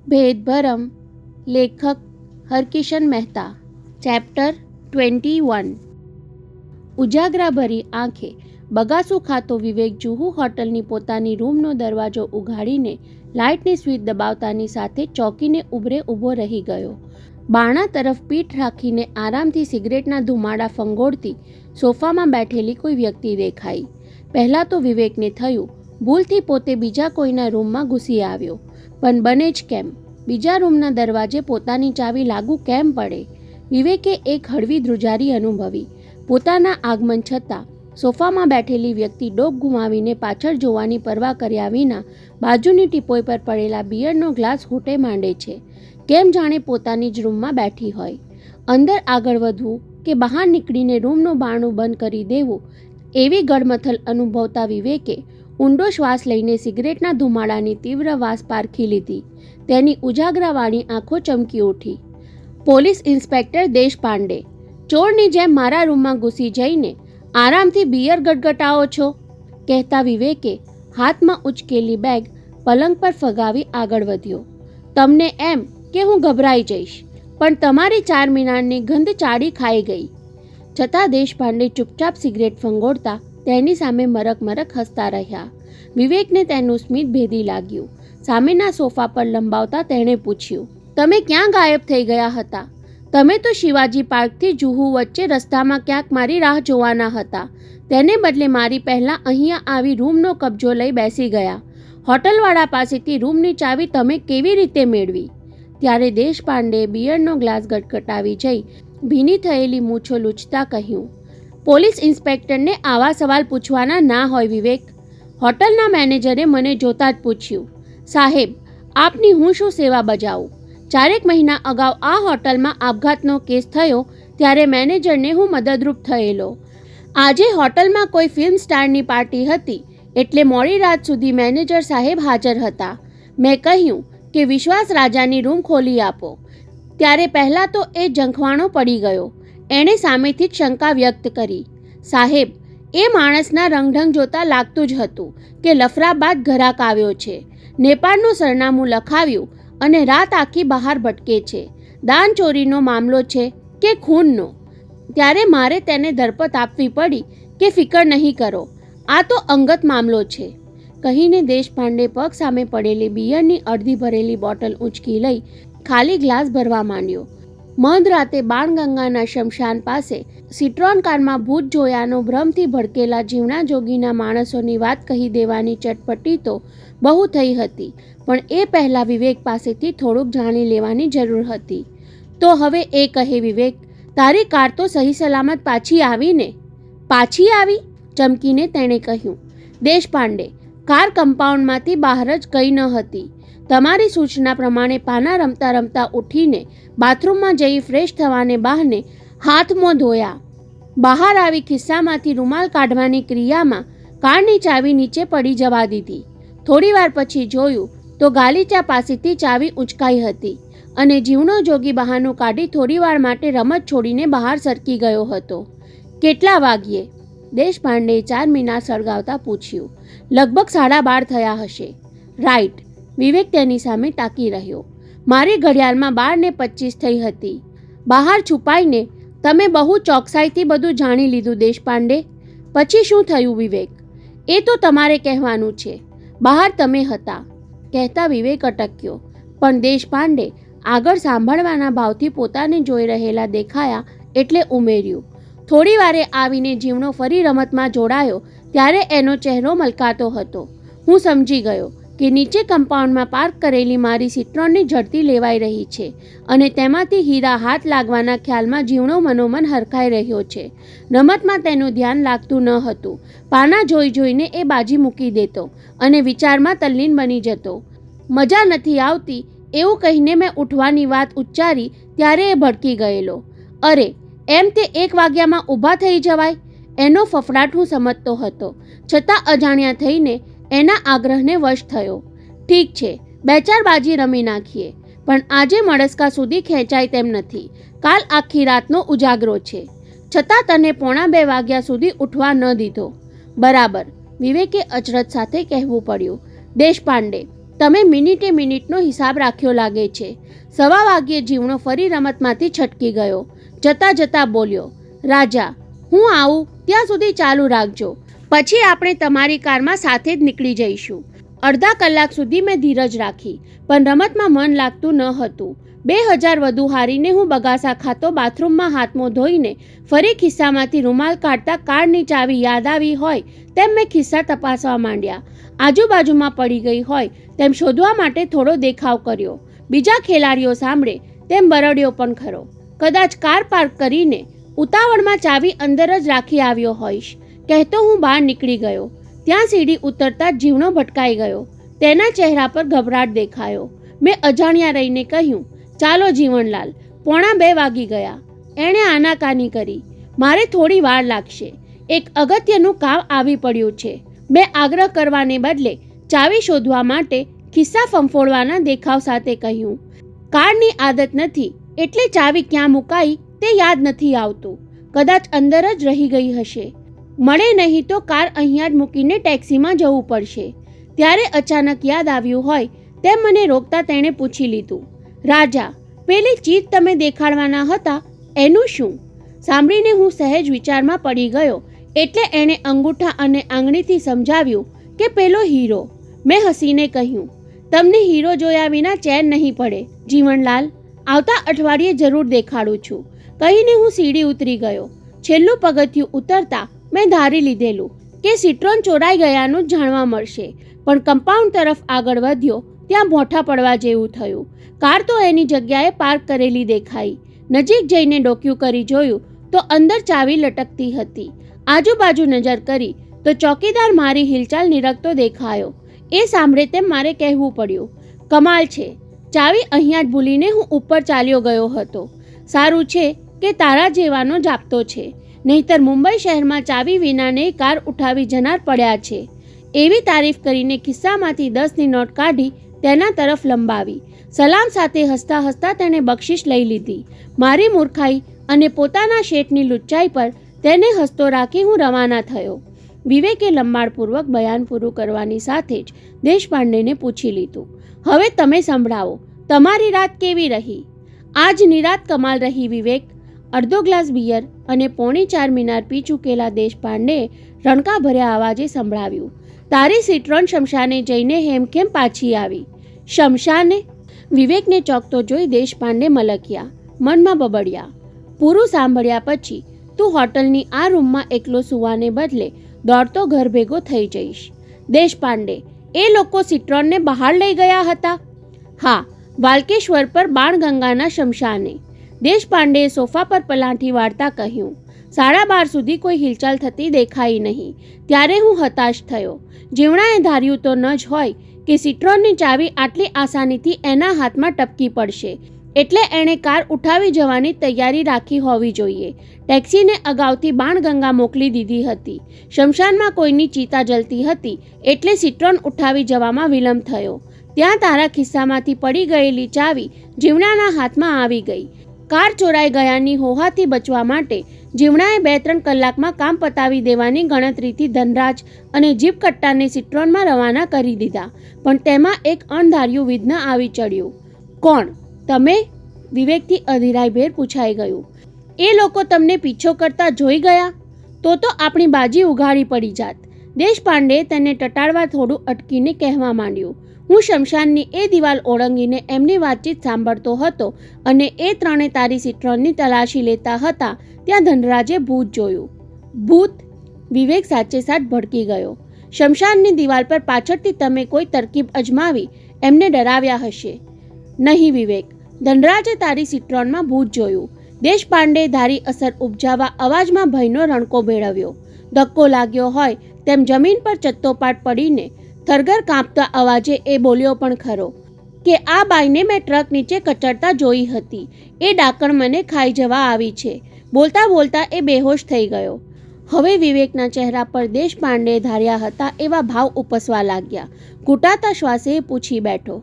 ભેદભરમ. લેખક હરકિશન મહેતા. ચેપ્ટર 21. ઉજાગરાભરી આંખે બગાસું ખાતો વિવેક જુહુ હોટલની પોતાની રૂમનો દરવાજો ઉઘાડીને લાઇટની સ્વિચ દબાવતાની સાથે ચોંકીને ઉભરે ઊભો રહી ગયો. બારણા તરફ પીઠ રાખીને આરામથી સિગરેટના ધુમાડા ફંગોળતી સોફામાં બેઠેલી કોઈ વ્યક્તિ દેખાઈ. પહેલાં તો વિવેકને થયું ભૂલથી પોતે બીજા કોઈના રૂમમાં ઘૂસી આવ્યો, પણ બને જ કેમ? બીજા રૂમના દરવાજે પોતાની ચાવી લાગુ કેમ પડે? વિવેકે એક હળવી ધ્રુજારી અનુભવી. પોતાના આગમન છતાં સોફામાં બેઠેલી વ્યક્તિ ડોક ગુમાવીને પાછળ જોવાની પરવા કર્યા વિના બાજુની ટીપોઈ પર પડેલા બિયરનો ગ્લાસ હૂંટે માંડે છે, કેમ જાણે પોતાની જ રૂમમાં બેઠી હોય. અંદર આગળ વધવું કે બહાર નીકળીને રૂમનું બારણું બંધ કરી દેવું એવી ગડમથલ અનુભવતા વિવેકે ઊંડો શ્વાસ લઈને સિગરેટના ધુમાડાની તીવ્ર વાસ પારખી લીધી. તેની ઉજાગરાવાળી આંખો ચમકી ઉઠી. પોલીસ ઇન્સ્પેક્ટર દેશપાંડે, ચોરની જેમ મારા રૂમમાં ઘૂસી જઈને આરામથી બિયર ગટગટાવો છો, કહેતા વિવેકે હાથમાં ઉચકેલી બેગ પલંગ પર ફગાવી આગળ વધ્યો. તમને એમ કે હું ગભરાઈ જઈશ, પણ તમારી 4 મિનારની ગંધ ચાડી ખાઈ ગઈ. છતાં દેશપાંડે ચૂપચાપ સિગરેટ ફંગોળતા તેની સામે મરક મરક હસતા રહ્યા. વિવેકને તેનું સ્મિત ભેદી લાગ્યું. સામેના સોફા પર લંબાવતા તેણે પૂછ્યું, તમે ક્યાં ગાયબ થઈ ગયા હતા? તમે તો શિવાજી પાર્કથી જુહુ વચ્ચે રસ્તામાં ક્યાંક મારી રાહ જોવાના હતા. તેને બદલે મારી પહેલાં અહીંયા આવી રૂમનો કબજો લઈ બેસી ગયા. હોટલવાળા પાસેથી રૂમની ચાવી તમે કેવી રીતે મેળવી? ત્યારે દેશપાંડે બિયરનો ગ્લાસ ગટગટાવી જઈ ભીની થયેલી મૂછો લૂછતા કહ્યું, પોલીસ ઇન્સ્પેક્ટરને આવા સવાલ પૂછવાના ના હોય વિવેક. હોટલના મેનેજરે મને જોતા જ પૂછ્યું, સાહેબ આપની હું શું સેવા બજાવું? 4 મહિના અગાઉ આ હોટલમાં આપઘાતનો કેસ થયો ત્યારે મેનેજરને હું મદદરૂપ થયેલો. આજે હોટલમાં કોઈ ફિલ્મ સ્ટારની પાર્ટી હતી એટલે મોડી રાત સુધી મેનેજર સાહેબ હાજર હતા. મેં કહ્યું કે વિશ્વાસ રાજાની રૂમ ખોલી આપો. ત્યારે પહેલાં તો એ ઝંખવાણો પડી ગયો. એણે સામેથી જ શંકા વ્યક્ત કરી. સાહેબ એ માણસના રંગઢંગ જોતાં લાગતું જ હતું કે લફરા બાદ ઘરાક આવ્યો છે. નેપાળનું સરનામું લખાવ્યું અને રાત આખી બહાર ભટકે છે. દાન ચોરીનો મામલો છે કે ખૂનનો? ત્યારે મારે તેને ધરપત આપવી પડી કે ફિકર નહીં કરો, આ તો અંગત મામલો છે, કહીને દેશપાંડે પગ સામે પડેલી બિયરની અડધી ભરેલી બોટલ ઊંચકી લઈ ખાલી ગ્લાસ ભરવા માંડ્યો. મધરાતે બાણગંગાના શમશાન પાસે સિટ્રોન કારમાં ભૂત જોયાનો ભ્રમથી ભડકેલા જીવણા જોગીના માણસોની વાત કહી દેવાની ચટપટી તો બહુ થઈ હતી, પણ એ પહેલાં વિવેક પાસેથી થોડુંક જાણી લેવાની જરૂર હતી. તો હવે એ કહે વિવેક, તારી કાર તો સહી સલામત પાછી આવી ને? પાછી આવી? ચમકીને તેણે કહ્યું. દેશપાંડે, કાર કમ્પાઉન્ડમાંથી બહાર જ ગઈ ન હતી. તમારી સૂચના પ્રમાણે પાના રમતા રમતા ઉઠીને બાથરૂમમાં જઈ ફ્રેશ થવાને બહાને હાથ મોં ધોયા. બહાર આવી ખિસ્સામાંથી રૂમાલ કાઢવાની ક્રિયામાં કારની ચાવી નીચે પડી જવા દીધી. થોડી વાર પછી જોયું તો ગાલીચા પાસેથી ચાવી ઉંચકાઈ હતી અને જીવણો જોગી બહાનું કાઢી થોડીવાર માટે રમત છોડીને બહાર સરકી ગયો હતો. કેટલા વાગ્યે? દેશપાંડે 4 મિનાર સળગાવતા પૂછ્યું. લગભગ 12:30 થયા હશે. રાઈટ. વિવેક તેની સામે તાકી રહ્યો. મારી ઘડિયાળમાં 12:25 થઈ હતી. બહાર છુપાઈને તમે બહુ ચોકસાઈથી બધું જાણી લીધું દેશપાંડે. પછી શું થયું વિવેક? એ તો તમારે કહેવાનું છે. બહાર તમે હતા, કહેતા વિવેક અટક્યો, પણ દેશપાંડે આગળ સાંભળવાના ભાવથી પોતાને જોઈ રહેલા દેખાયા એટલે ઉમેર્યું. થોડી વારે આવીને જીવણો ફરી રમતમાં જોડાયો ત્યારે એનો ચહેરો મલકાતો હતો. હું સમજી ગયો કે નીચે કમ્પાઉન્ડમાં પાર્ક કરેલી મારી સિટ્રોનની ઝડપી લેવાઈ રહી છે અને તેમાંથી હીરા હાથ લાગવાના ખ્યાલમાં જીવણો મનોમન હરખાઈ રહ્યો છે. રમતમાં તેનું ધ્યાન લાગતું ન હતું. પાના જોઈ જોઈને એ બાજી મૂકી દેતો અને વિચારમાં તલ્લીન બની જતો. મજા નથી આવતી એવું કહીને મેં ઉઠવાની વાત ઉચ્ચારી ત્યારે એ ભડકી ગયેલો. અરે એમ તે 1 વાગ્યામાં ઊભા થઈ જવાય? એનો ફફડાટ હું સમજતો હતો, છતાં અજાણ્યા થઈને એના આગ્રહને વશ થયો. ઠીક છે, 2-4 બાજી રમી નાખીએ, પણ આજે મળસ્કા સુધી ખેંચાય તેમ નથી. કાલ આખી રાતનો ઉજાગરો છે, છતાં તને 1:45 વાગ્યા સુધી ઉઠવા ન દીધો. બરાબર, વિવેકે અચરજ સાથે કહેવું પડ્યું. દેશપાંડે, તમે મિનિટે મિનિટનો હિસાબ રાખ્યો લાગે છે. 1:15 વાગ્યે જીવણો ફરી રમતમાંથી છટકી ગયો. જતા જતા બોલ્યો, રાજા, હું આવું ત્યાં સુધી ચાલુ રાખજો. પછી આપણે તમારી કારમાં સાથે જ નીકળી જઈશું. અડધા કલાક સુધી મેં ધીરજ રાખી, પણ રમતમાં મન લાગતું ન હતું. 2000 વધુ હારીને હું બગાસા ખાતો બાથરૂમમાં હાથમો ધોઈને ફરી ખિસ્સામાંથી રૂમાલ કાઢતા કારની ચાવી યાદ આવી હોય તેમ મેં ખિસ્સા તપાસવા માંડ્યા. આજુબાજુમાં પડી ગઈ હોય તેમ શોધવા માટે થોડો દેખાવ કર્યો. બીજા ખેલાડીઓ સાંભળે તેમ બરડ્યો પણ ખરો. કદાચ કાર પાર્ક કરીને ઉતાવળમાં ચાવી અંદર જ રાખી આવ્યો હોઈશ, કહેતો હું બહાર નીકળી ગયો. ત્યાં સીડી ઉતરતા જ જીવણો ભટકાઈ ગયો. તેના ચહેરા પર ગભરાટ દેખાયો. મેં અજાણ્યા રહીને કહ્યું, ચાલો જીવણલાલ, 1:45 વાગી ગયા. એણે આનાકાની કરી. મારે થોડી વાર લાગશે, એક અગત્યનું કામ આવી પડ્યું છે. મેં આગ્રહ કરવાને બદલે ચાવી શોધવા માટે ખિસ્સા ફંફોડવાના દેખાવ સાથે કહ્યું. કારની આદત નથી એટલે ચાવી ક્યાં મુકાઈ તે યાદ નથી આવતું. કદાચ અંદર જ રહી ગઈ હશે. મળે નહીં તો કાર અહીંયા જ મૂકીને ટેક્સીમાં જવું પડશે. ત્યારે અચાનક યાદ આવ્યું હોય તેમ મને રોકતા તેણે પૂછી લીધું, રાજા, પેલી ચીજ તમે દેખાડવાના હતા એનું શું? સાંભળીને હું સહેજ વિચારમાં પડી ગયો એટલે એણે અંગૂઠા અને આંગળીથી સમજાવ્યું કે પેલો હીરો. મેં હસીને કહ્યું, તમને હીરો જોયા વિના ચેન નહીં પડે જીવણલાલ. આવતા અઠવાડિયે જરૂર દેખાડું છું, કહીને હું સીડી ઉતરી ગયો. છેલ્લું પગથિયું ઉતરતા મેં ધારી લીધેલું કે સિટ્રોન ચોરાઈ ગયાનું જાણવા મળશે, પણ કમ્પાઉન્ડ તરફ આગળ વધ્યો ત્યાં ભોંઠા પડવા જેવું થયું. કાર તો એની જગ્યાએ પાર્ક કરેલી દેખાઈ. નજીક જઈને ડોક્યું કરી જોયું તો અંદર ચાવી લટકતી હતી. આજુબાજુ નજર કરી તો ચોકીદાર મારી હિલચાલ નિરખતો દેખાયો. એ સાંભળે તેમ મારે કહેવું પડ્યું, કમાલ છે, ચાવી અહીંયા જ ભૂલીને હું ઉપર ચાલ્યો ગયો હતો. સારું છે કે તારા જેવાનો જાપતો છે, નહીંતર મુંબઈ શહેરમાં ચાવી વિનાને કાર ઉઠાવી જનાર પડ્યા છે. એવી તારીફ કરીને ખિસ્સામાંથી 10ની નોટ કાઢી તેના તરફ લંબાવી. સલામ સાથે હસતા હસતા તેણે બક્ષિસ લઈ લીધી. મારી મૂર્ખાઈ અને પોતાના શેઠની લુચ્ચાઈ પર તેને હસતો રાખી હું રવાના થયો. વિવેકે લંબાણપૂર્વક બયાન પૂરું કરવાની સાથે જ દેશપાંડેને પૂછી લીધું, હવે તમે સંભળાવો, તમારી રાત કેવી રહી? આજની રાત કમાલ રહી વિવેક. અડધો ગ્લાસ બિયર અને 3:45 મિનાર પી ચૂકેલા દેશપાંડેએ રણકા ભર્યા અવાજે સંભળાવ્યું, તારી સિટ્રોન શમશાને જઈને હેમખેમ પાછી આવી. શમશાને? વિવેકને ચોંકતો જોઈ દેશપાંડે મલક્યા. મનમાં બબડ્યા, પૂરું સાંભળ્યા પછી તું હોટલની આ રૂમમાં એકલો સુવાને બદલે દોડતો ઘર ભેગો થઈ જઈશ. દેશપાંડે, એ લોકો સિટ્રોનને બહાર લઈ ગયા હતા? હા, વાલકેશ્વર પર બાણગંગાના શમશાને. દેશપાંડેએ સોફા પર પલાંઠી વાળતા કહ્યું. 12:30 સુધી કોઈ હિલચાલ થતી દેખાઈ નહીં. ત્યારે હું હતાશ થયો. જીવણાએ ધાર્યું તો ન જ હોય કે સિટ્રોનની ચાવી આટલી આસાનીથી એના હાથમાં ટપકી પડશે, એટલે એણે કાર ઉઠાવી જવાની તૈયારી રાખી હોવી જોઈએ. ટેક્સીને અગાઉથી બાણગંગા મોકલી દીધી હતી. શમશાનમાં કોઈની ચિતા જલતી હતી એટલે સિટ્રોન ઉઠાવી જવામાં વિલંબ થયો. ત્યાં તારા ખિસ્સામાંથી પડી ગયેલી ચાવી જીવણાના હાથમાં આવી ગઈ. કાર ચોરાઈ ગયાની હોહાથી બચવા માટે જીવણાએ 2-3 કલાકમાં કામ પતાવી દેવાની ગણતરીથી ધનરાજ અને જીપ કટ્ટાને સિટ્રોનમાં રવાના કરી દીધા, પણ તેમાં એક અણધાર્યું વિઘ્ન આવી ચડ્યું. કોણ? તમે? વિવેકથી અધીરાઈભેર પૂછાઈ ગયું. એ લોકો તમને પીછો કરતા જોઈ ગયા તો આપણી બાજી ઉઘાડી પડી જાત. દેશપાંડેએ તેને ટટાળવા થોડું અટકીને કહેવા માંડ્યું. હું શમશાનની એ દિવાલ ઓળંગીને એમની વાતચીત સાંભળતો હતો અને એ ત્રણે તારી સિટ્રોનની તલાશી લેતા હતા ત્યાં ધનરાજે ભૂત જોયું. ભૂત? વિવેક સાચે સાચ ભડકી ગયો. શમશાનની દિવાલ પર પાછળથી તમે કોઈ તરકીબ અજમાવી એમને ડરાવ્યા હશે. નહીં વિવેક, ધનરાજે તારી સિટ્રોનમાં ભૂત જોયું. દેશપાંડેએ ધારી અસર ઉપજાવવા અવાજમાં ભયનો રણકો ભેળવ્યો. ધક્કો લાગ્યો હોય તેમ જમીન પર ચત્તોપાટ પડીને થરગર કાંપતા અવાજે એ બોલ્યો પણ ખરો કે આ બાઈને મેં ટ્રક નીચે કચડતા જોઈ હતી. એ ડાકણ મને ખાઈ જવા આવી છે. બોલતા બોલતા એ બેહોશ થઈ ગયો. હવે વિવેકના ચહેરા પર દેશપાંડેએ ધાર્યા હતા એવા ભાવ ઉપસવા લાગ્યા. ઘૂંટાતા શ્વાસે પૂછી બેઠો,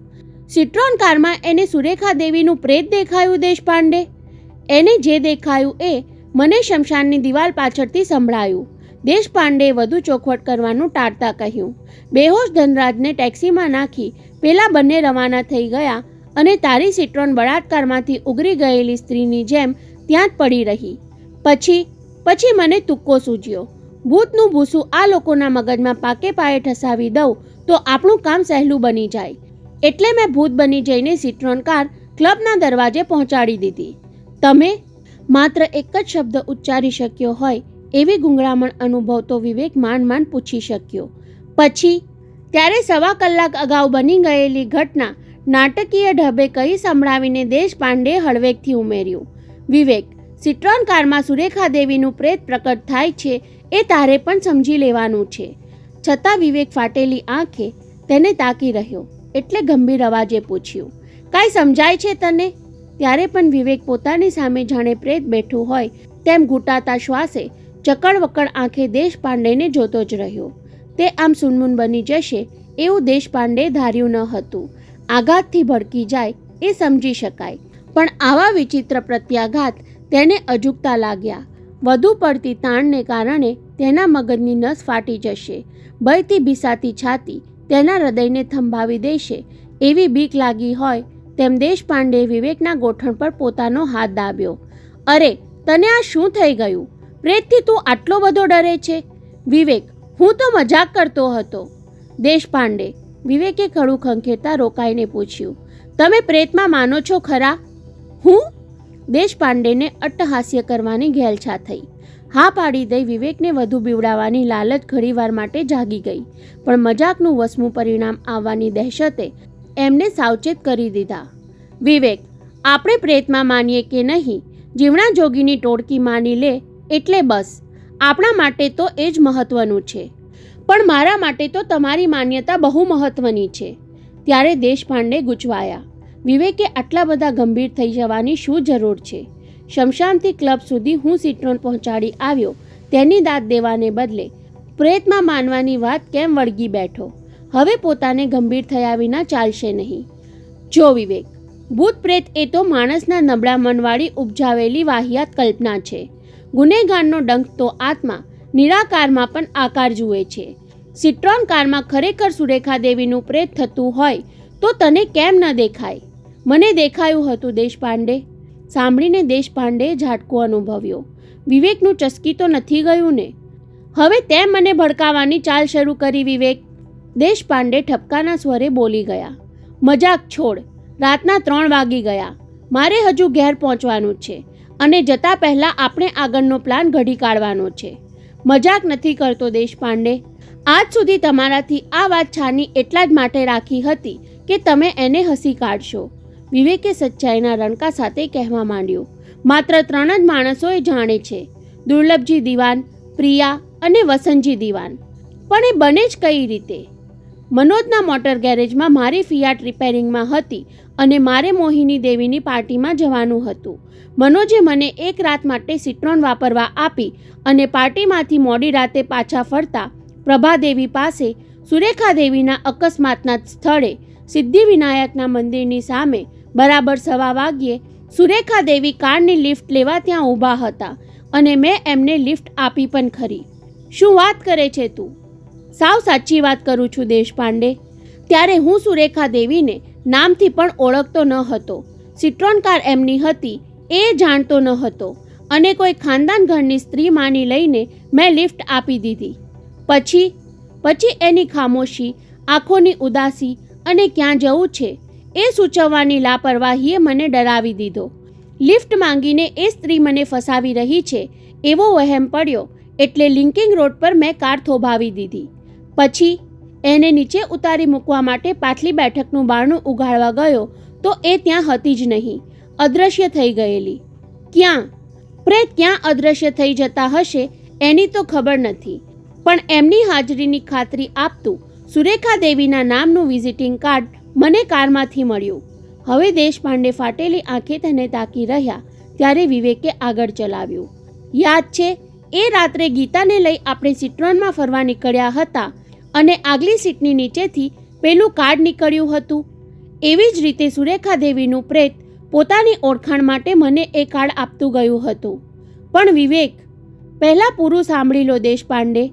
સિટ્રોન કારમાં એને સુરેખા દેવીનું પ્રેત દેખાયું? દેશપાંડે, એને જે દેખાયું એ મને શમશાનની દિવાલ પાછળથી સંભળાયું. દેશપાંડેએ વધુ ચોખવટ કરવાનું ટાળતા કહ્યું. બેહોશ ધનરાજને ટેક્સીમાં નાખી પેલા બંને રવાના થઈ ગયા અને તારી સિટ્રોન બળાત્કારમાંથી ઉગરી ગયેલી સ્ત્રીની જેમ ત્યાં જ પડી રહી. પછી મને તુક્કો સૂજ્યો. ભૂતનું ભૂસું આ લોકોના મગજમાં પાકે પાયે ઠસાવી દઉં તો આપણું કામ સહેલું બની જાય. એટલે મેં ભૂત બની જઈને સિટ્રોન કાર ક્લબના દરવાજે પહોંચાડી દીધી. તમે? માત્ર એક જ શબ્દ ઉચ્ચારી શક્યો હોય એવી ગુંગળામણ અનુભવતો વિવેક માંડ પૂછી શક્યો. પછી? ત્યારે 1.25 કલાક અગાઉ બની ગયેલી ઘટના નાટકીય ઢબે કહી સંભળાવીને દેશપાંડેએ હળવેકથી ઉમેર્યું. વિવેક, સિટ્રોન કારમાં સુરેખા દેવીનું પ્રેત પ્રકટ થાય છે એ તારે પણ સમજી લેવાનું છે. છતાં વિવેક ફાટેલી આંખે તેને તાકી રહ્યો એટલે ગંભીર અવાજે પૂછ્યું. કાંઈ સમજાય છે તને? ત્યારે પણ વિવેક પોતાની સામે જાણે પ્રેત બેઠું હોય તેમ ઘૂંટાતા શ્વાસે ચકડવકડ આંખે દેશપાંડેને જોતો જ રહ્યો. તે આમ સૂનમૂન બની જશે એવું દેશપાંડેએ ધાર્યું ન હતું. આઘાતથી ભડકી જાય એ સમજી શકાય, પણ આવા વિચિત્ર પ્રત્યાઘાત તેને અજુગતા લાગ્યા. વધુ પડતી તાણને કારણે તેના મગજની નસ ફાટી જશે. ભયથી ભીસાતી છાતી તેના હૃદયને થંભાવી દેશે એવી બીક લાગી હોય તેમ દેશપાંડેએ વિવેકના ગોઠણ પર પોતાનો હાથ દાબ્યો. અરે, તને આ શું થઈ ગયું? પ્રેતથી તું આટલો બધો ડરે છે? વિવેક, હું તો મજાક કરતો હતો. દેશપાંડે, વિવેકે ખડું ખંખેરતા રોકાઈને પૂછ્યું. તમે પ્રેતમાં માનો છો ખરા? હું? દેશપાંડેને અટ્ટહાસ્ય કરવાની ઘેલછા થઈ. હા પાડી દઈ વિવેકને વધુ બીવડાવવાની લાલચ ઘણીવાર માટે જાગી ગઈ, પણ મજાકનું વસમું પરિણામ આવવાની દહેશતે એમને સાવચેત કરી દીધા. વિવેક, આપણે પ્રેતમાં માનીએ કે નહીં, જીવણા જોગીની ટોળકી માની લે એટલે બસ. આપણા માટે તો એ જ મહત્વનું છે. પણ મારા માટે તો તમારી માન્યતા બહુ મહત્વની છે. ત્યારે દેશપાંડે ગૂંચવાયા. વિવેકે આટલા બધા ગંભીર થઈ જવાની શું જરૂર છે? શમશાનથી ક્લબ સુધી હું સિટ્રોન પહોંચાડી આવ્યો તેની દાદ દેવાને બદલે પ્રેતમાં માનવાની વાત કેમ વળગી બેઠો? હવે પોતાને ગંભીર થયા વિના ચાલશે નહીં. જો વિવેક, ભૂત પ્રેત એ તો માણસના નબળા મનવાળી ઉપજાવેલી વાહિયાત કલ્પના છે. ગુનેગારનો ડંખ તો આત્મા નિરાકારમાં પણ આકાર જુએ છે. સિટ્રોન કારમાં ખરેખર સુરેખા દેવીનું પ્રેત થતું હોય તો તને કેમ ન દેખાય? મને દેખાયું હતું દેશપાંડે. સાંભળીને દેશપાંડેએ ઝાટકો અનુભવ્યો. વિવેકનું ચસકી તો નથી ગયું ને? હવે તેમ મને ભડકાવાની ચાલ શરૂ કરી વિવેક? દેશપાંડે ઠપકાના સ્વરે બોલી ગયા. મજાક છોડ. રાતના 3 વાગી ગયા. મારે હજુ ઘેર પહોંચવાનું છે અને જતા પહેલાં આપણે આગળનો પ્લાન ઘડી કાઢવાનો છે. મજાક નથી કરતો દેશપાંડે. આજ સુધી તમારાથી આ વાત છાની એટલા જ માટે રાખી હતી કે તમે એને હસી કાઢશો. વિવેકે સચ્ચાઈના રણકા સાથે કહેવા માંડ્યું. માત્ર 3 જ માણસો એ જાણે છે, દુર્લભજી દિવાન, પ્રિયા અને વસંતજી દિવાન. પણ એ બને જ કઈ રીતે? મનોજના મોટર ગેરેજમાં મારી ફિયાટ રિપેરિંગમાં હતી અને મારે મોહિની દેવીની પાર્ટીમાં જવાનું હતું. મનોજે મને એક રાત માટે સિટ્રોન વાપરવા આપી અને પાર્ટીમાંથી મોડી રાતે પાછા ફરતા પ્રભાદેવી પાસે સુરેખા દેવીના અકસ્માતના સ્થળે સિદ્ધિવિનાયકના મંદિરની સામે બરાબર 1:15 વાગ્યે સુરેખા દેવી કારની લિફ્ટ લેવા ત્યાં ઊભા હતા અને મેં એમને લિફ્ટ આપી પણ ખરી. શું વાત કરે છે તું? સાવ સાચી વાત કરું છું દેશપાંડે. ત્યારે હું સુરેખા દેવીને નામથી પણ ઓળખતો ન હતો. સિટ્રોન કાર એમની હતી એ જાણતો ન હતો અને કોઈ ખાનદાન ઘરની સ્ત્રી માની લઈને મેં લિફ્ટ આપી દીધી. પછી એની ખામોશી, આંખોની ઉદાસી અને ક્યાં જવું છે એ સૂચવવાની લાપરવાહીએ મને ડરાવી દીધો. લિફ્ટ માંગીને એ સ્ત્રી મને ફસાવી રહી છે એવો વહેમ પડ્યો એટલે લિંકિંગ રોડ પર મેં કાર થોભાવી દીધી. પછી એને નીચે ઉતારી મૂકવા માટે પાછલી બેઠકનું બારણું ઉઘાડવા ગયો તો એ ત્યાં હતી જ નહીં, અદૃશ્ય થઈ ગયેલી. ક્યાં? પ્રેત ક્યાં અદૃશ્ય થઈ જતા હશે એની તો ખબર નથી, પણ એમની હાજરીની ખાતરી આપતું સુરેખા દેવીના નામનું વિઝિટિંગ કાર્ડ મને કારમાંથી મળ્યું. હવે દેશપાંડે ફાટેલી આંખે તેને તાકી રહ્યા ત્યારે વિવેકે આગળ ચલાવ્યું. યાદ છે એ રાત્રે ગીતાને લઈ આપણે સિટ્રોનમાં ફરવા નીકળ્યા હતા અને આગલી સીટની નીચેથી પેલું કાર્ડ નીકળ્યું હતું. એવી જ રીતે સુરેખા દેવીનું પ્રેત પોતાની ઓળખાણ માટે મને એ કાર્ડ આપતું ગયું હતું. પણ વિવેક, પહેલાં પૂરું સાંભળી લો દેશપાંડે.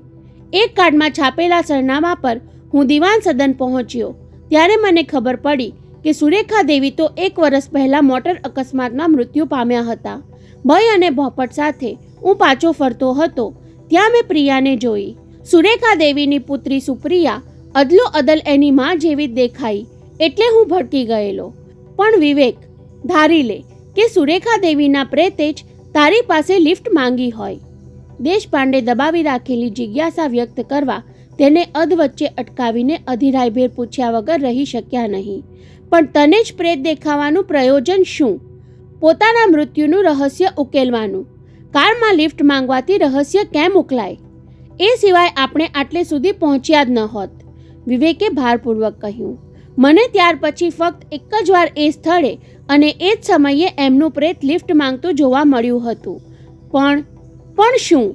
એક કાર્ડમાં છાપેલા સરનામા પર હું દિવાન સદન પહોંચ્યો ત્યારે મને ખબર પડી કે સુરેખા દેવી તો 1 વર્ષ પહેલાં મોટર અકસ્માતમાં મૃત્યુ પામ્યા હતા. ભય અને ભોપટ સાથે હું પાછો ફરતો હતો ત્યાં મેં પ્રિયાને જોઈ. સુરેખા દેવીની પુત્રી સુપ્રિયા અદલો અદલ એની માં જેવી જ દેખાઈ એટલે હું ભડકી ગયેલો. પણ વિવેક, ધારી લે કે સુરેખા દેવીના પ્રેતે જ તારી પાસે લિફ્ટ માંગી હોય. દેશપાંડે દબાવી રાખેલી જિજ્ઞાસા વ્યક્ત કરવા તેને અધવચ્ચે અટકાવીને અધીરાયભેર પૂછ્યા વગર રહી શક્યા નહીં. પણ તને જ પ્રેત દેખાવાનું પ્રયોજન શું? પોતાના મૃત્યુનું રહસ્ય ઉકેલવાનું. કારમાં લિફ્ટ માંગવાથી રહસ્ય કેમ ઉકલાય? એ સિવાય આપણે આટલે સુધી પહોંચ્યા જ ન હોત, વિવેકે ભારપૂર્વક કહ્યું. મને ત્યાર પછી ફક્ત એક જ વાર એ સ્થળે અને એ જ સમયે એમનું પ્રેત લિફ્ટ માંગતું જોવા મળ્યું હતું. પણ શું?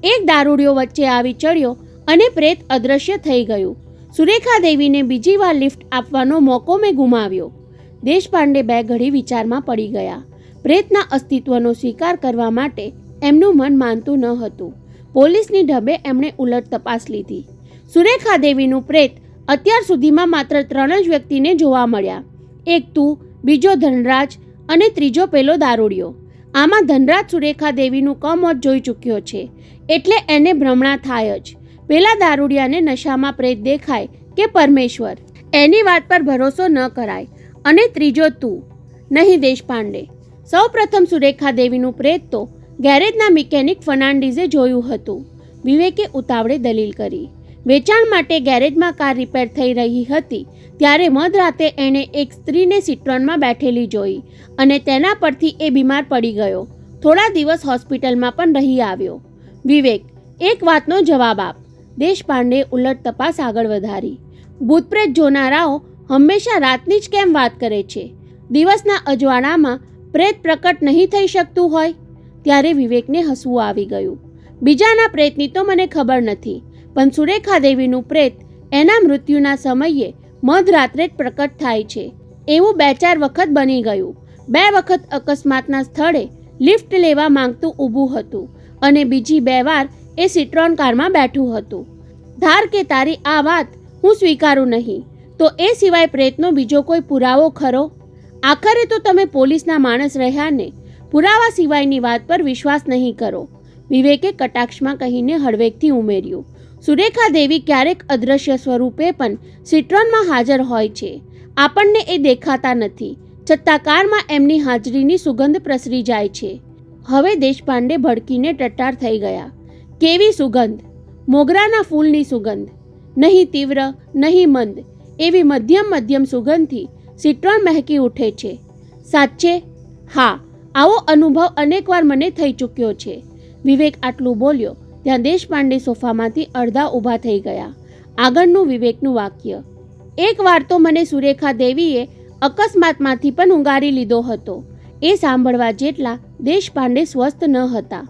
એક દારૂડિયો વચ્ચે આવી ચડ્યો અને પ્રેત અદૃશ્ય થઈ ગયું. સુરેખા દેવીને બીજી વાર લિફ્ટ આપવાનો મોકો મેં ગુમાવ્યો. દેશપાંડે 2 ઘડી વિચારમાં પડી ગયા. પ્રેતના અસ્તિત્વનો સ્વીકાર કરવા માટે એમનું મન માનતું ન હતું. પોલીસની ઢબે એમણે ઉલટ તપાસ લીધી. સુરેખા દેવીનું પ્રેત અત્યાર સુધીમાં માત્ર 3 જ વ્યક્તિને જોવા મળ્યા. એક તું, બીજો ધનરાજ અને ત્રીજો પેલો દારૂડિયો. આમાં ધનરાજ સુરેખા દેવીનું કમોત જોઈ ચૂક્યો છે એટલે એને ભ્રમણા થાય જ. પેલા દારૂડિયાને નશામાં પ્રેત દેખાય કે પરમેશ્વર, એની વાત પર ભરોસો ન કરાય. અને ત્રીજો તું. નહીં દેશપાંડે, સૌ પ્રથમ સુરેખા દેવીનું પ્રેત તો ગેરેજના મિકેનિક ફર્નાન્ડીઝે જોયું હતું, વિવેકે ઉતાવળે દલીલ કરી. વેચાણ માટે ગેરેજમાં કાર રિપેર થઈ રહી હતી ત્યારે મધરાતે એણે એક સ્ત્રીને સિટ્રોનમાં બેઠેલી જોઈ અને તેના પરથી એ બીમાર પડી ગયો. થોડા દિવસ હોસ્પિટલમાં પણ રહી આવ્યો. વિવેક, એક વાતનો જવાબ આપ. દેશપાંડે ઉલટ તપાસ આગળ વધારી. ભૂતપ્રેત જોનારાઓ હંમેશા રાતની જ કેમ વાત કરે છે? દિવસના અજવાળામાં પ્રેત પ્રકટ નહીં થઈ શકતું હોય? ત્યારે વિવેકને હસવું આવી ગયું. બીજાના પ્રેતની તો મને ખબર નથી, પણ સુરેખા દેવીનું પ્રેત એના મૃત્યુના સમયે મધરાત્રે જ પ્રકટ થાય છે. એવું 2-4 વખત બની ગયું. 2 વખત અકસ્માતના સ્થળે લિફ્ટ લેવા માંગતું ઊભું હતું અને બીજી 2 વાર એ સિટ્રોન કારમાં બેઠું હતું. ધાર કે તારી આ વાત હું સ્વીકારું નહીં, તો એ સિવાય પ્રેતનો બીજો કોઈ પુરાવો ખરો? આખરે તો તમે પોલીસના માણસ રહ્યા ને, પુરાવા સિવાયની વાત પર વિશ્વાસ નહીં કરો, વિવેકે કટાક્ષમાં કહીને હળવેકથી ઉમેર્યું. સુરેખા દેવી ક્યારેક અદૃશ્ય સ્વરૂપે પણ સિટ્રોનમાં હાજર હોય છે. આપણને એ દેખાતા નથી, છતાં કારમાં એમની હાજરીની સુગંધ પ્રસરી જાય છે. હવે દેશપાંડે ભડકીને ટટ્ટાર થઈ ગયા. કેવી સુગંધ? મોગરાના ફૂલની સુગંધ. નહીં તીવ્ર, નહીં મંદ, એવી મધ્યમ સુગંધથી સિટ્રોન મહેકી ઉઠે છે. સાચે? હા, આવો અનુભવ અનેકવાર મને થઈ ચૂક્યો છે. વિવેક આટલું બોલ્યો ત્યાં દેશપાંડે સોફામાંથી અડધા ઊભા થઈ ગયા. આગળનું વિવેકનું વાક્ય. એક વાર તો મને સુરેખા દેવીએ અકસ્માતમાંથી પણ ઉંગારી લીધો હતો. એ સાંભળવા જેટલા દેશપાંડે સ્વસ્થ ન હતા.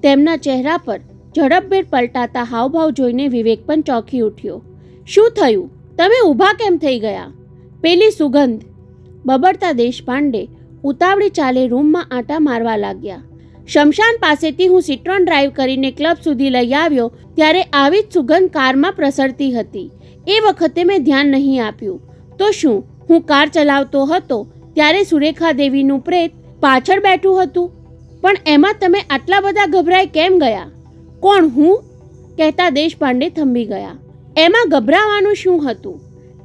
તેમના ચહેરા પર ઝડપભેર પલટાતા હાવભાવ જોઈને વિવેક પણ ચોંકી ઉઠ્યો. શું થયું? તમે ઊભા કેમ થઈ ગયા? પેલી સુગંધ, બબડતા દેશપાંડે ઉતાવળી ચાલે રૂમમાં આંટા મારવા લાગ્યા. શમશાન પાસેથી હું સિટ્રોન ડ્રાઈવ કરીને ક્લબ સુધી લઈ આવ્યો ત્યારે આવી જ સુગંધ કારમાં પ્રસરતી હતી. એ વખતે મેં ધ્યાન નહીં આપ્યું. તો શું હું કાર ચલાવતો હતો ત્યારે સુરેખા દેવીનું પ્રેત પાછળ બેઠું હતું? પણ એમાં તમે આટલા બધા ગભરાઈ કેમ ગયા? કોણ, હું? કહેતા દેશપાંડે થંભી ગયા. એમાં ગભરાવાનું શું હતું?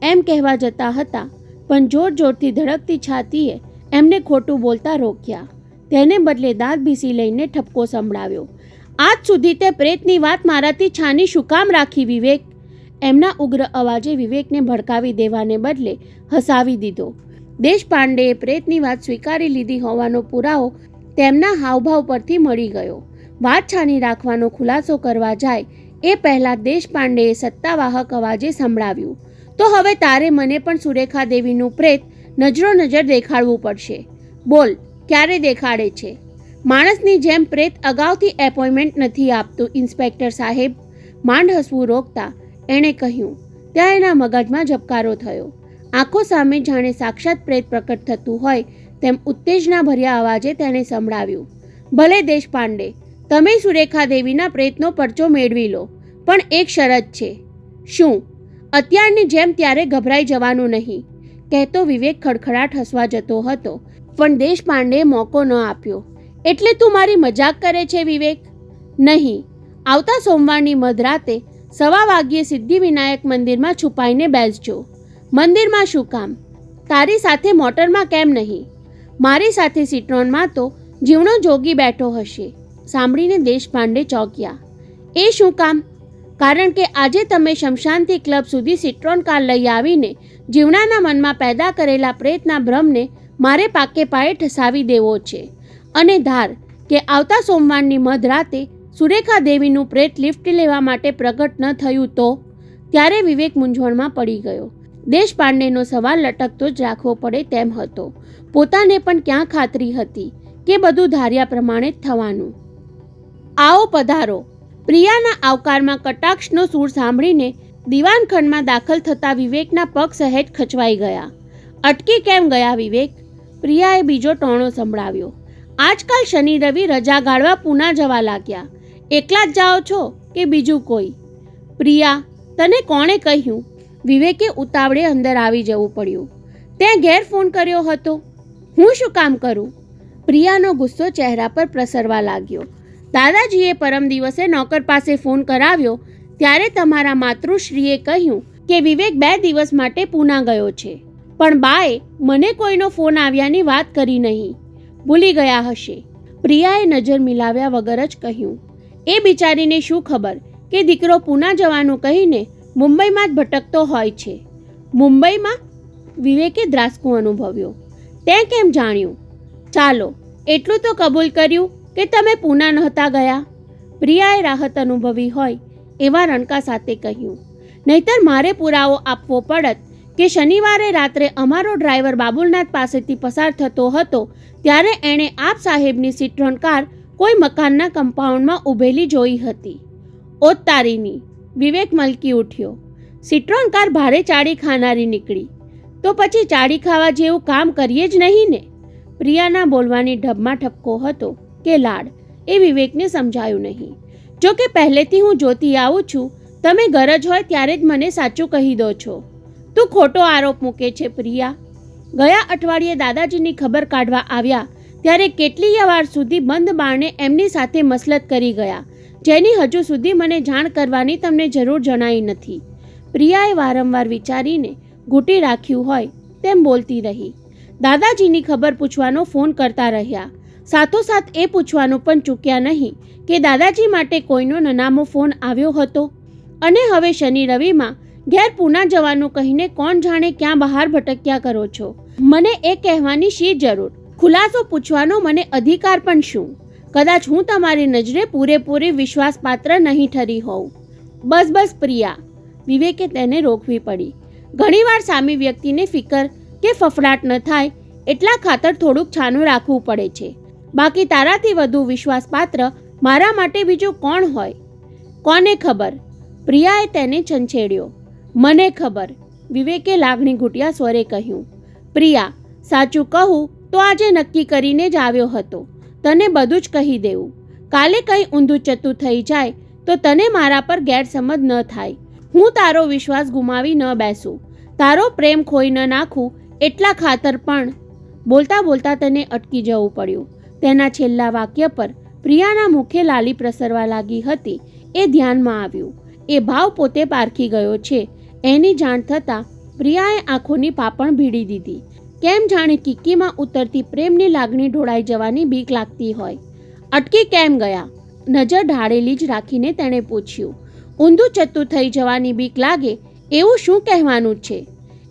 એમ કહેવા જતા હતા પણ જોરથી ધડકતી છાતીએ એમને ખોટું બોલતા રોક્યા. તેને બદલે દાંત ભીસી લઈને ઠપકો સંભળાવ્યો. આજ સુધી તે પ્રેતની વાત મારાથી છાની શું કામ રાખી વિવેક? એમના ઉગ્ર અવાજે વિવેકને ભડકાવી દેવાને બદલે હસાવી દીધો. દેશપાંડેએ પ્રેતની વાત સ્વીકારી લીધી હોવાનો પુરાવો તેમના હાવભાવ પરથી મળી ગયો. વાત છાની રાખવાનો ખુલાસો કરવા જાય એ પહેલાં દેશપાંડેએ સત્તાવાહક અવાજે સંભળાવ્યું. તો હવે તારે મને પણ સુરેખા દેવીનું પ્રેત નજરો-નજર દેખાડવું પડશે. બોલ, ક્યારે દેખાડે છે? માણસની જેમ પ્રેત અગાઉથી એપોઇન્ટમેન્ટ નથી આપતું ઇન્સ્પેક્ટર સાહેબ. માંડ હસવું રોકતા એણે કહ્યું. ત્યાં એના મગજમાં ઝબકારો થયો. આંખો સામે જાણે સાક્ષાત પ્રેત પ્રકટ થતું હોય તેમ ઉત્તેજના ભર્યા અવાજે તેણે સંભળાવ્યું. ભલે દેશપાંડે, તમે સુરેખા દેવીના પ્રેતનો પરચો મેળવી લો, પણ એક શરત છે. શું? અત્યારની જેમ ત્યારે ગભરાઈ જવાનું નહીં, કહેતો વિવેક ખડખડાટ હસવા જતો હતો, પણ દેશપાંડેએ મોકો ન આપ્યો. એટલે તું મારી મજાક કરે છે વિવેક? નહીં, આવતા સોમવારની મધરાતે 1:15 વાગ્યે સિદ્ધિવિનાયક મંદિરમાં છુપાઈને બેસજો. મંદિરમાં શું કામ? તારી સાથે મોટરમાં કેમ નહીં? મારી સાથે સિટ્રોનમાં તો જીવણો જોગી બેઠો હશે. સાંભળીને દેશપાંડે ચોંક્યા. એ શું કામ? કારણ કે આજે તમે શમશાનથી ક્લબ સુધી સિટ્રોન કાર લઈ આવીને જીવણાના મનમાં પેદા કરેલા પ્રેતના ભ્રમને મારે પાકે પાયે ઠસાવી દેવો છે. અને ધાર કે આવતા સોમવારની મધરાતે સુરેખા દેવીનું પ્રેત લિફ્ટ લેવા માટે પ્રગટ ન થયું તો? ત્યારે વિવેક મૂંઝવણમાં પડી ગયો. દેશપાંડેનો સવાલ લટકતો જ રાખવો પડે તેમ હતો. પોતાને પણ ક્યાં ખાતરી હતી કે બધું ધાર્યા પ્રમાણે જ થવાનું. આવો પધારો. પ્રિયાના આવકારમાં કટાક્ષનો સૂર સાંભળીને દીવાનખંડમાં દાખલ થતા વિવેકના પગ સહેજ ખચવાઈ ગયા. અટકી કેમ ગયા વિવેક? પ્રિયાએ બીજો ટોણો સંભળાવ્યો. આજકાલ શનિ રવિ રજા ગાળવા પૂના જવા લાગ્યા. એકલા જ જાઓ છો કે બીજું કોઈ? પ્રિયા, તને કોણે કહ્યું? વિવેકે ઉતાવળે અંદર આવી જવું પડ્યું. તે ઘેર ફોન કર્યો હતો. હું શું કામ કરું? પ્રિયાનો ગુસ્સો ચહેરા પર પ્રસરવા લાગ્યો. દાદાજીએ પરમ દિવસે નોકર પાસે ફોન કરાવ્યો ત્યારે તમારા માતૃશ્રીએ કહ્યું કે વિવેક 2 દિવસ માટે પૂના ગયો છે. પણ બાએ મને કોઈનો ફોન આવ્યાની વાત કરી નહીં. ભૂલી ગયા હશે. પ્રિયાએ નજર મિલાવ્યા વગર જ કહ્યું. એ બિચારીને શું ખબર કે દીકરો પૂના જવાનું કહીને મુંબઈમાં જ ભટકતો હોય છે. મુંબઈમાં? વિવેકે દ્રાસકું અનુભવ્યો. તે કેમ જાણ્યું? ચાલો, એટલું તો કબૂલ કર્યું કે તમે પૂના નહોતા ગયા. પ્રિયાએ રાહત અનુભવી હોય એવા રણકા સાથે કહ્યું. નહીતર મારે પુરાવો આપવો પડત કે શનિવારે રાત્રે અમારો ડ્રાઈવર બાબુલનાથ પાસેથી પસાર થતો હતો ત્યારે એણે આપ સાહેબની સિટ્રોન કાર કોઈ મકાનના કમ્પાઉન્ડમાં ઊભેલી જોઈ હતી. ઓત તારીની! વિવેક મલકી ઉઠ્યો. સિટ્રોન કાર ભાડે ચાડી ખાનારી નીકળી તો પછી ચાડી ખાવા જેવું કામ કરીએ જ નહીં ને? પ્રિયાના બોલવાની ઢબમાં ઠપકો હતો કે લાડ એ વિવેકને સમજાયું નહીં. જો કે પહેલેથી હું જોતી આવું છું, તમે ગરજ હોય ત્યારે જ મને સાચું કહી દો છો. તું ખોટો આરોપ મૂકે છે પ્રિયા. ગયા અઠવાડિયે દાદાજીની ખબર કાઢવા આવ્યા ત્યારે કેટલીય વાર સુધી બંધ બારણે એમની સાથે મસલત કરી ગયા, જેની હજુ સુધી મને જાણ કરવાની તમને જરૂર જણાઈ નથી. પ્રિયાએ વારંવાર વિચારીને ઘૂંટી રાખ્યું હોય તેમ બોલતી રહી. દાદાજીની ખબર પૂછવાનો ફોન કરતા રહ્યા. સાથોસાથ એ પૂછવાનું પણ ચૂક્યા નહીં કે દાદાજી માટે કોઈનો નનામો ફોન આવ્યો હતો. અને હવે શનિ રવિમાં ઘેર પૂના જવાનું કહીને કોણ જાણે ક્યાં બહાર ભટક્યા કરો છો. મને એ કહેવાની શી જરૂર? ખુલાસો પૂછવાનો મને અધિકાર પણ શું? કદાચ હું તમારી નજરે પૂરેપૂરી વિશ્વાસપાત્ર નહીં ઠરી હોઉં. બસ બસ પ્રિયા, વિવેકે તેને રોકવી પડી. ઘણીવાર સામી વ્યક્તિને ફિકર કે ફફડાટ ન થાય એટલા ખાતર થોડુંક છાનું રાખવું પડે છે. બાકી તારાથી વધુ વિશ્વાસપાત્ર મારા માટે બીજું કોણ હોય? કોને ખબર? પ્રિયાએ તેને છંછેડ્યો. મને ખબર, વિવેકે લાગણી ઘૂંટ્યા સ્વરે કહ્યું. પ્રિયા, સાચું કહું તો આજે નક્કી કરીને જ આવ્યો હતો તને બધું જ કહી દેવું. કાલે કંઈ ઊંધું ચતું થઈ જાય તો તને મારા પર ગેરસમજ ન થાય. હું તારો વિશ્વાસ ગુમાવી ન બેસું, તારો પ્રેમ ખોઈ ન નાખું એટલા ખાતર પણ. બોલતા બોલતા તેને અટકી જવું પડ્યું. તેના છેલ્લા વાક્ય પર પ્રિયાના મુખે લાલી પ્રસરવા લાગી હતી એ ધ્યાનમાં આવ્યું. એ ભાવ પોતે પારખી ગયો છે એની જાણ થતાં પ્રિયાએ આંખોની પાપણ ભીડી દીધી. કેમ જાણે કિક્કીમાં ઉતરતી પ્રેમની લાગણી ઢોળાઈ જવાની બીક લાગતી હોય. અટકી કેમ ગયા? નજર ઢાળેલી જ રાખીને તેણે પૂછ્યું. ઊંધું ચત્તું થઈ જવાની બીક લાગે એવું શું કહેવાનું છે?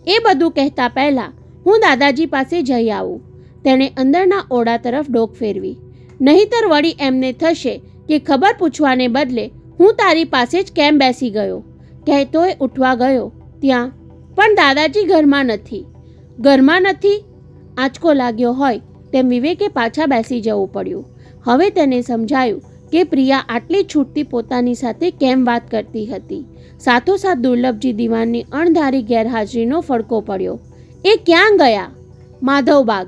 એ બધું કહેતા પહેલાં હું દાદાજી પાસે જઈ આવું. તેણે અંદરના ઓરડા તરફ ડોક ફેરવી. નહીંતર વળી એમને થશે કે ખબર પૂછવાને બદલે હું તારી પાસે જ કેમ બેસી ગયો. કહેતોય ઉઠવા ગયો ત્યાં પણ દાદાજી ઘરમાં નથી. ઘરમાં નથી? આંચકો લાગ્યો હોય તેમ વિવેકે પાછા બેસી જવું પડ્યું. હવે તેને સમજાયું કે પ્રિયા આટલી છૂટતી પોતાની સાથે કેમ વાત કરતી હતી. સાથોસાથ દુર્લભજી દિવાનની અણધારી ગેરહાજરીનો ફડકો પડ્યો. એ ક્યાં ગયા? માધવબાગ.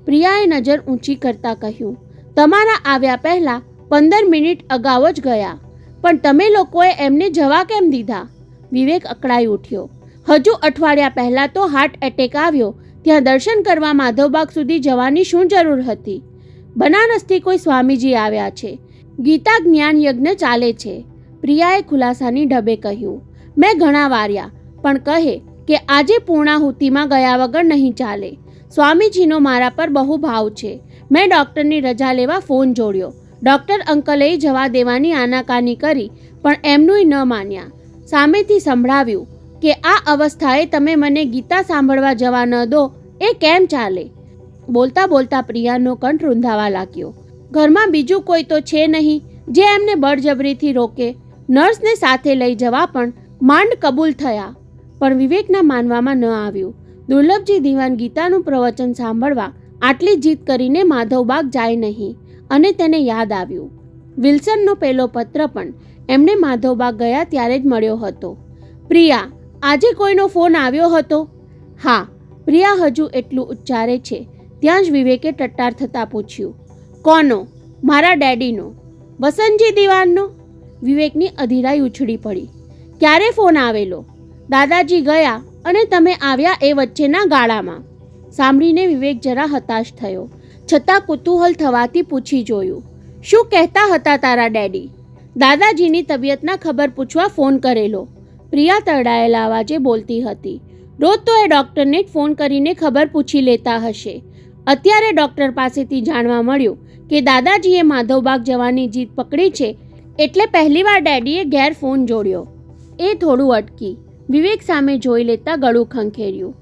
પ્રિયાએ નજર ઊંચી કરતા કહ્યું. તમારા આવ્યા પહેલાં 15 મિનિટ અગાઉ જ ગયા, પણ તમે લોકોએ એમને જવા કેમ દીધા? વિવેક અકળાઈ ઉઠ્યો. હજુ અઠવાડિયા પહેલાં તો હાર્ટ એટેક આવ્યો, ત્યાં દર્શન કરવા માધવબાગ સુધી જવાની શું જરૂર હતી? બનારસથી કોઈ સ્વામીજી આવ્યા છે, ગીતા જ્ઞાન યજ્ઞ ચાલે છે, પ્રિયાએ ખુલાસાની ઢબે કહ્યું. મેં ઘણા વાર્યા, પણ કહે કે આજે પૂર્ણાહુતિમાં ગયા વગર નહીં ચાલે. સ્વામીજીનો મારા પર બહુ ભાવ છે. મેં ડૉક્ટરની રજા લેવા ફોન જોડ્યો. ડૉક્ટર અંકલે જવા દેવાની આનાકાની કરી, પણ એમનુંય ન માન્યા. સામેથી સંભળાવ્યું કે આ અવસ્થાએ તમે મને ગીતા સાંભળવા જવા ન દો એ કેમ ચાલે? બોલતા બોલતા પ્રિયાનો કંઠ રૂંધાવા લાગ્યો. ઘરમાં બીજું કોઈ તો છે નહીં જે એમને બળજબરીથી રોકે. નર્સને સાથે લઈ જવા પણ માંડ કબૂલ થયા, પણ વિવેકના માનવામાં ન આવ્યું. દુર્લભજી દિવાન ગીતાનું પ્રવચન સાંભળવા આટલી જીદ કરીને માધવબાગ જાય નહીં, અને તેને યાદ આવ્યું. વિલ્સનનો પેલો પત્ર પણ એમણે માધવબાગ ગયા ત્યારે જ મળ્યો હતો. પ્રિયા, આજે કોઈનો ફોન આવ્યો હતો? હા, પ્રિયા હજુ એટલું ઉચ્ચારે છે ત્યાં જ વિવેકે ટટ્ટાર થતાં પૂછ્યું. કોનો? મારા ડેડીનો. વસંતજી દિવાનનો? વિવેકની અધીરાઈ ઉછળી પડી. ક્યારે ફોન આવેલો? દાદાજી ગયા અને તમે આવ્યા એ વચ્ચેના ગાળામાં. સાંભળીને વિવેક જરા હતાશ થયો, છતાં કુતૂહલ થવાથી પૂછી જોયું. શું કહેતા હતા તારા ડેડી? દાદાજીની તબિયતના ખબર પૂછવા ફોન કરેલો, પ્રિયા તરડાયેલા અવાજે બોલતી હતી. રોજ તો એ ડૉક્ટરને જ ફોન કરીને ખબર પૂછી લેતા હશે. અત્યારે ડૉક્ટર પાસેથી જાણવા મળ્યું કે દાદાજીએ માધવબાગ જવાની જીદ પકડી છે, એટલે પહેલીવાર ડેડીએ ઘેર ફોન જોડ્યો. એ થોડું અટકી વિવેક સામે જોઈ લેતા ગળું ખંખેર્યું.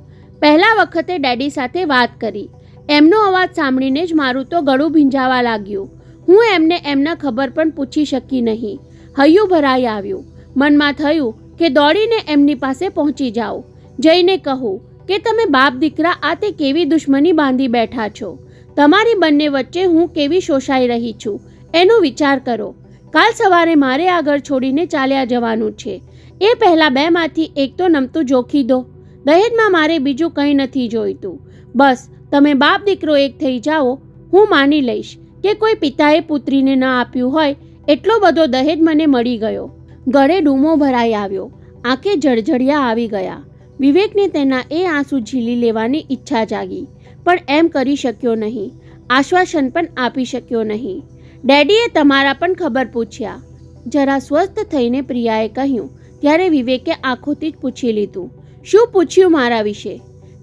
પહેલા વખતે ડેડી સાથે વાત કરી. એમનો અવાજ સાંભળીને જ મારું તો ગળું ભીંજાવા લાગ્યું. હું એમને એમના ખબર પણ પૂછી શકી નહીં. હૈયું ભરાઈ આવ્યું. મનમાં થયું કે દોડીને એમની પાસે પહોંચી જાઉં, જઈને કહું કે તમે બાપ દીકરા આ તે કેવી દુશ્મની બાંધી બેઠા છો. તમારી બંને વચ્ચે હું કેવી શોષાઈ રહી છું એનો વિચાર કરો. કાલ સવારે મારે આ ઘર છોડીને ચાલ્યા જવાનું છે. એ પહેલાં બેમાંથી એક તો નમતું જોખી દો. દહેજમાં મારે બીજું કંઈ નથી જોઈતું. બસ તમે બાપ દીકરો એક થઈ જાઓ. હું માની લઈશ કે કોઈ પિતાએ પુત્રીને ન આપ્યું હોય એટલો બધો દહેજ મને મળી ગયો. ગળે ડૂમો ભરાઈ આવ્યો, આંખે જળજળિયા આવી ગયા. વિવેકને તેના એ આંસુ ઝીલી લેવાની ઈચ્છા જાગી, પણ એમ કરી શક્યો નહીં. આશ્વાસન પણ આપી શક્યો નહીં. ડેડીએ તમારા પણ ખબર પૂછ્યા? જરા સ્વસ્થ થઈને પ્રિયાએ કહ્યું. ત્યારે વિવેકે આંખોથી જ પૂછી લીધું. શું પૂછ્યું મારા વિશે?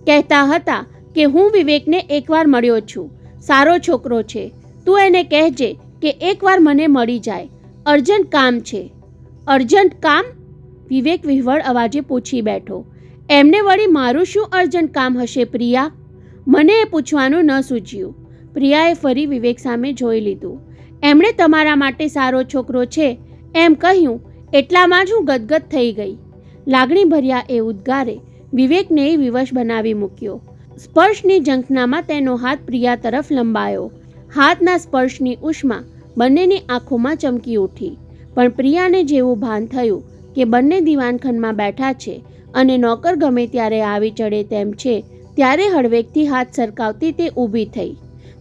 કહેતા હતા કે હું વિવેકને એકવાર મળ્યો છું, સારો છોકરો છે. તું એને કહેજે કે એકવાર મને મળી જાય, અર્જન્ટ કામ છે. અર્જન્ટ કામ? વિવેક વિહવળ અવાજે પૂછી બેઠો. એમને વળી મારું શું અર્જન્ટ કામ હશે પ્રિયા? મને એ પૂછવાનું ન સૂચ્યું. પ્રિયાએ ફરી વિવેક સામે જોઈ લીધું. એમણે તમારા માટે સારો છોકરો છે એમ કહ્યું એટલામાં જ હું ગદગદ થઈ ગઈ. લાગણીભર્યા એ ઉદ્ગારે વિવેકને વિવશ બનાવી મૂક્યો. સ્પર્શની ઝંખનામાં તેનો હાથ પ્રિયા તરફ લંબાયો. હાથના સ્પર્શની ઉષ્મા બંનેની આંખોમાં ચમકી ઉઠી. પણ પ્રિયાને જેવું ભાન થયું કે બંને દીવાનખંડમાં બેઠા છે અને નોકર ગમે ત્યારે આવી ચડે તેમ છે, ત્યારે હળવેકથી હાથ સરકાવતી તે ઊભી થઈ.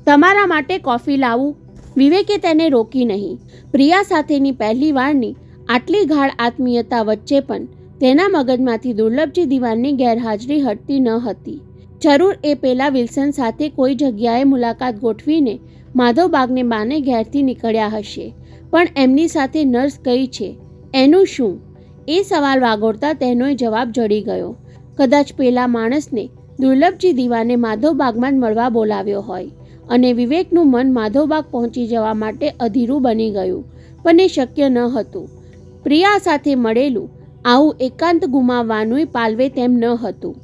તમારા માટે કોફી લાવું? વિવેકે તેને રોકી નહીં. પ્રિયા સાથેની પહેલી વારની આટલી ગાઢ આત્મીયતા વચ્ચે પણ તેના મગજમાંથી દુર્લભજી દિવાનની ગેરહાજરી હટતી ન હતી. જરૂર એ પેલા વિલ્સન સાથે કોઈ જગ્યાએ મુલાકાત ગોઠવીને માધવબાગને બાને ઘેરથી નીકળ્યા હશે, પણ એમની સાથે નર્સ કઈ છે એનું શું? એ સવાલ વાગોળતા તેનો જવાબ જડી ગયો. કદાચ પેલા માણસને દુર્લભજી દિવાને માધવબાગમાં જ મળવા બોલાવ્યો હોય અને વિવેકનું મન માધવબાગ પહોંચી જવા માટે અધીરું બની ગયું, પણ એ શક્ય ન હતું. પ્રિયા સાથે મળેલું આવું એકાંત ગુમાવવાનુંય પાલવે તેમ ન હતું.